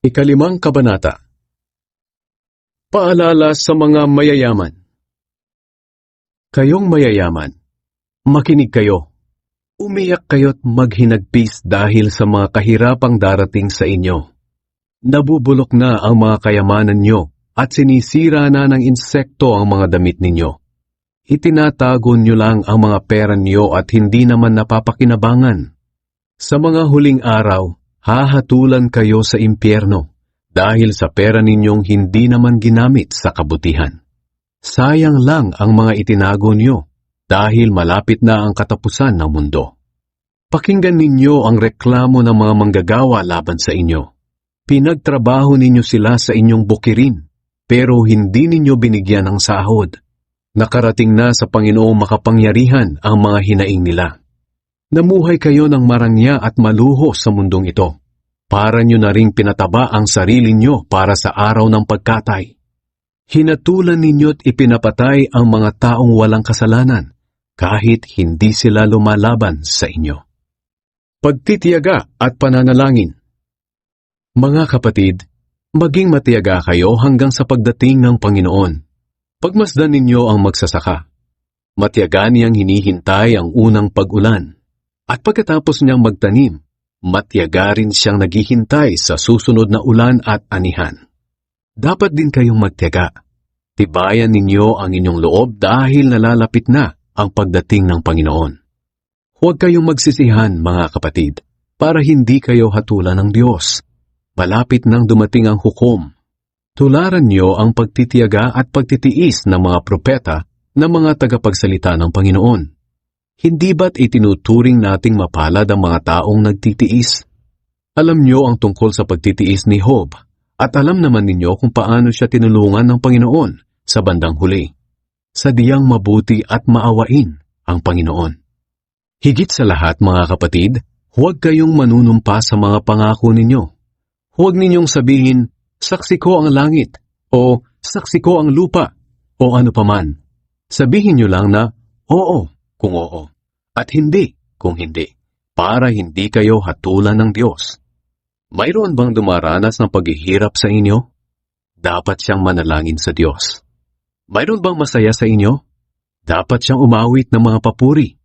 Ikalimang kabanata. Paalala sa mga mayayaman. Kayong mayayaman, makinig kayo. Umiyak kayo't maghinagpis dahil sa mga kahirapang darating sa inyo. Nabubulok na ang mga kayamanan nyo at sinisira na ng insekto ang mga damit ninyo. Itinatago nyo lang ang mga pera nyo at hindi naman napapakinabangan. Sa mga huling araw, hahatulan kayo sa impyerno dahil sa pera ninyong hindi naman ginamit sa kabutihan. Sayang lang ang mga itinago nyo dahil malapit na ang katapusan ng mundo. Pakinggan ninyo ang reklamo ng mga manggagawa laban sa inyo. Pinagtrabaho ninyo sila sa inyong bukirin, pero hindi ninyo binigyan ng sahod. Nakarating na sa Panginoong makapangyarihan ang mga hinaing nila. Namuhay kayo ng marangya at maluho sa mundong ito. Para nyo na ring pinataba ang sarili nyo para sa araw ng pagkatay. Hinatulan ninyo't ipinapatay ang mga taong walang kasalanan, kahit hindi sila lumalaban sa inyo. Pagtitiyaga at pananalangin. Mga kapatid, maging matiyaga kayo hanggang sa pagdating ng Panginoon. Pagmasdan ninyo ang magsasaka. Matiyaga niyang hinihintay ang unang pag-ulan. At pagkatapos niyang magtanim, matiyaga rin siyang naghihintay sa susunod na ulan at anihan. Dapat din kayong magtiyaga. Tibayan ninyo ang inyong loob dahil nalalapit na ang pagdating ng Panginoon. Huwag kayong magsisihan, mga kapatid, para hindi kayo hatulan ng Diyos. Malapit nang dumating ang hukom. Tularan niyo ang pagtitiyaga at pagtitiis ng mga propeta na mga tagapagsalita ng Panginoon. Hindi ba't itinuturing nating mapalad ang mga taong nagtitiis? Alam niyo ang tungkol sa pagtitiis ni Job at alam naman ninyo kung paano siya tinulungan ng Panginoon sa bandang huli. Sadyang mabuti at maawain ang Panginoon. Higit sa lahat, mga kapatid, huwag kayong manunumpa sa mga pangako ninyo. Huwag ninyong sabihin, saksi ko ang langit, o saksi ko ang lupa, o ano paman. Sabihin nyo lang na, oo, kung oo, at hindi, kung hindi, para hindi kayo hatulan ng Diyos. Mayroon bang dumaranas ng paghihirap sa inyo? Dapat siyang manalangin sa Diyos. Mayroon bang masaya sa inyo? Dapat siyang umawit ng mga papuri.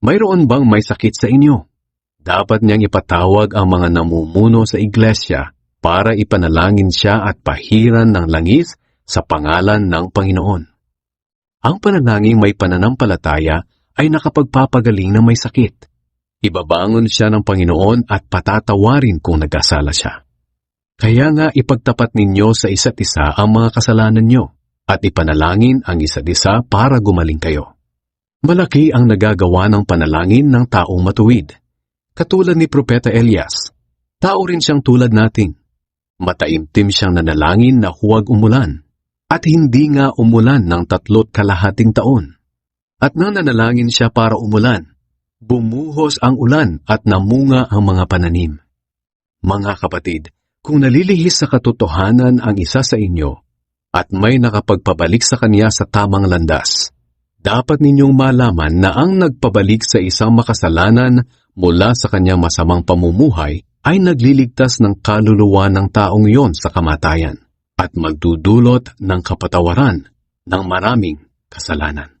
Mayroon bang may sakit sa inyo? Dapat niyang ipatawag ang mga namumuno sa iglesia para ipanalangin siya at pahiran ng langis sa pangalan ng Panginoon. Ang panalangin may pananampalataya ay nakapagpapagaling ng may sakit. Ibabangon siya ng Panginoon at patatawarin kung nagkasala siya. Kaya nga ipagtapat ninyo sa isa't isa ang mga kasalanan nyo at ipanalangin ang isa't isa para gumaling kayo. Malaki ang nagagawa ng panalangin ng taong matuwid. Katulad ni Propeta Elias, tao rin siyang tulad natin. Mataimtim siyang nanalangin na huwag umulan, at hindi nga umulan ng 3.5 taon. At nang nanalangin siya para umulan, bumuhos ang ulan at namunga ang mga pananim. Mga kapatid, kung nalilihis sa katotohanan ang isa sa inyo, at may nakapagpabalik sa kanya sa tamang landas, dapat ninyong malaman na ang nagpabalik sa isang makasalanan mula sa kanyang masamang pamumuhay ay nagliligtas ng kaluluwa ng taong iyon sa kamatayan at magdudulot ng kapatawaran ng maraming kasalanan.